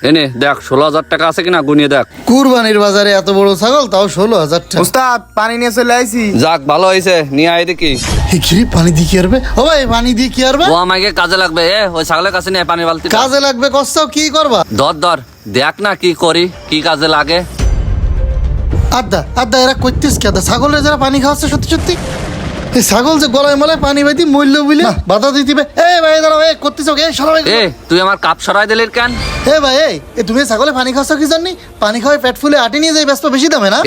এনে দেখ 16,000 টাকা আছে কিনা গুনিয়ে দেখ। কুরবানির বাজারে এত বড় ছাগল, তাও 16,000 টাকা। উস্তাদ পানি নিয়ে চলে আইছি। যাক ভালো হয়েছে, নিয়ে আয় দেখি। এই কি রে, পানি দিয়ে কি আরবে? ও ভাই, পানি দিয়ে কি আরবে? ও আমাকে কাজে লাগবে। ওই ছাগলের কাছে নিয়ে পানির বালতি কাজে লাগবে কষ্ট, কি করবা? ধর দেখ না কি করি, কি কাজে লাগে। আদা এরা করতিস কি? আদা ছাগলের যারা পানি খাওয়াচ্ছে সত্যি সত্যি। এই ছাগল যে গলায় মলায় পানি বাইতি মূল্য বুঝলে বাধা দিতিবে। এই ভাই দাঁড়াও, এই করতিস এই সরাই। তুই আমার কাপ সরাই দিলি কেন? ভাই এই তুমি ছাগলে পানি খাওয়াচ্ছ কি জানি? পানি খাওয়াই পেট ফুলে আটি নিয়ে যাই, ব্যস্ত বেশি দামে না?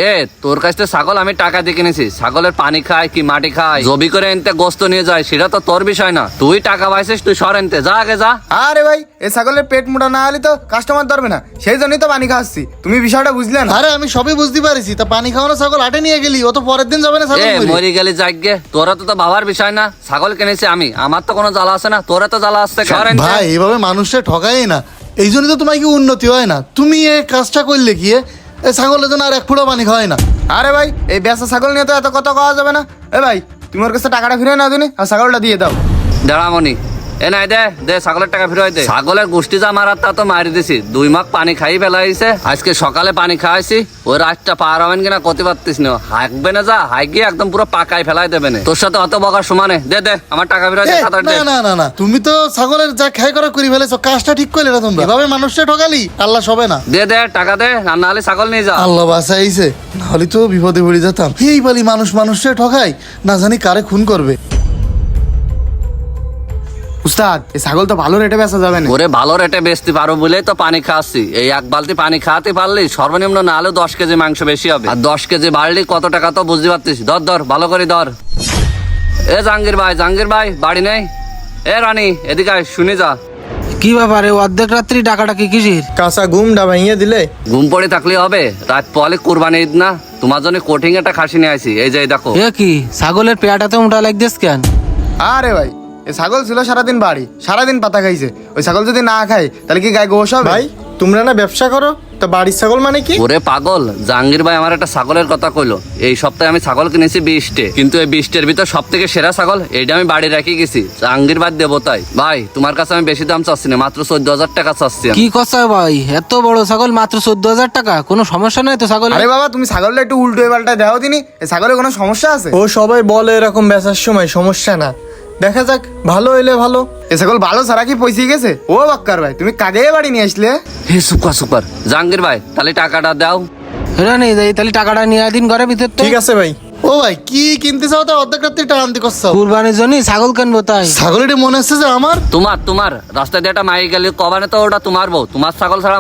তোর কাছ থেকে ছাগল আমি টাকা দিয়ে কিনেছি। ছাগলের পানি খায় কি মাটি খায়, জবি করে এনতে গোস্ত নিয়ে যায়, সেটা তো তোর বিষয় না। তুই টাকা পাইছিস, তুই সর এনতে যা, আগে যা। আরে ভাই, এই ছাগলের পেট মোটা না হলে তো কাস্টমার ধরবে না, সেই জন্যই তো পানি খাওয়াচ্ছি। তুমি বিষয়টা বুঝলে না? আরে আমি সবই বুঝতে পারিছি, তা পানি খাওয়ানো ছাগল আটে নিয়ে গেলি, ও তো পরের দিন যাবে না ছাগল মরে। মরি গেলি যাগ্গে, তোরা তো ভাবার বিষয় না। ছাগল কিনেছি আমি, আমার তো কোনো জ্বালা আছে না, তোরা তো জ্বালা আসছে। ভাই এইভাবে মানুষে ঠকাই না, এই জন্যই তো তোমার কি উন্নতি হয় না। তুমি এই কাজটা করলে কি এই ছাগলের জন্য আর এক ফুটা পানি খাওয়াই না। আরে ভাই, এই বেচা ছাগল নিয়ে তো এত কথা কওয়া যাবে না। এ ভাই, তুমি ওর কাছে টাকাটা ফিরে নাও দিনি, আর ছাগলটা দিয়ে দাও। দাঁড়ামনি নাই দে ছাগলের টাকা ফিরে দে। ছাগলের গোষ্ঠী যা মারার তা তো মারি দিছি। 2 মাস পানি খাই ফেলাইছে। আজকে সকালে পানি খাওয়াইছি, ওই রাতটা পার হবেন কিনা করতে পারতিস না। হাঁকবে না, যা হাঁকিয়ে একদম পুরো পাকাই ফেলাই দেবে না। তোর সাথে অত বকার সমানে। দে আমার টাকা ফিরে দে। না তুমি তো ছাগলের যা খাই করা করে ফেলেছো, কাজটা ঠিক করলে না তোমরা। এভাবে মানুষটা ঠকালি আল্লাহ সবে না। দে টাকা দে, আর না হলে ছাগল নিয়ে যা। আল্লাহ বাঁচাইছে, নাহলে তো বিপদে পড়ে যেতাম। এই বলি মানুষে ঠকাই, না জানি কারে খুন করবে। উস্তাদ, এই ছাগল তো ভালো রেটে বেচা যাবে না। ওরে ভালো রেটে বেচতে পারো বলেই তো পানি খাওয়াচ্ছি। এই 1 বালতি পানি খাওয়াতে পারলি সর্বনিম্ন না হলেও 10 কেজি মাংস বেশি হবে। আর 10 কেজি বাড়লি কত টাকা তো বুঝতে পারতিস। ধর ভালো করে ধর। জাহাঙ্গীর ভাই বাড়ি নেই? রানী এদিকে আয়, শুনে যা। কি ব্যাপারে অর্ধেক রাত্রি ডাকাটা কি কিসির? কাঁচা ঘুমটা ভাঙিয়ে দিলে ঘুম পড়ে থাকলে হবে? রাত পলে কুরবানি ঈদ না, তোমার জন্য কোটিং একটা খাসি নিয়ে আসি। এই যে দেখো। কি ছাগলের পেয়াটা তো মোটা লাগতেছ কেন? আরে ভাই, এই ছাগল ছিল সারাদিন বাড়ি, সারাদিন পাতা খাইছে। ওই ছাগল যদি না খায় তাহলে কি গায়ে গোশ হবে? ভাই তোমরা না ব্যবসা করো, তা বাড়ির ছাগল মানে কি? ওরে পাগল, জাহাঙ্গীর ভাই আমার একটা ছাগলের কথা কইলো। এই সপ্তাহে আমি ছাগল কিনেছি 20টে, কিন্তু এই 20টের ভিতর সব থেকে সেরা ছাগল এইটা আমি বাড়ি রেখে গেছি। জাহাঙ্গীর ভাই দেবো তাই। ভাই তোমার কাছে আমি বেশি দাম চাচ্ছি না, মাত্র 14,000 টাকা চাচ্ছি। কি কথা ভাই, এত বড় ছাগল মাত্র 14,000 টাকা? কোনো সমস্যা নাই তো ছাগল? আরে বাবা, তুমি ছাগলটা একটু উল্টো পাল্টা দাও দিনি। এই ছাগলের কোনো সমস্যা আছে? ও সবাই বলে এরকম বেচার সময় সমস্যা না, দেখা যাক ভালো হইলে ভালো। এই ছাগল ভালো ছাড়া কি পয়সা গেছে? ও বাক্কার ভাই, তুমি কাগে বাড়ি নিয়ে আসলে? সুপার জাহাঙ্গীর ভাই, তাহলে টাকাটা দাও। নেই যাই, তাহলে টাকাটা নিয়ে দিন ঘরের ভিতর। ঠিক আছে ভাই। ও ভাই, কি কিনতে চাও? তা অর্ধেক রাত্রি টাকা আনতে করছো। কুরবানির জন্য ছাগল কিনবো তাই। ছাগলটি মনে হচ্ছে যে আমার। তোমার রাস্তায় দিয়ে একটা মাই গেলে কবানে তো ওটা তোমার বউ। তোমার ছাগল ছাড়া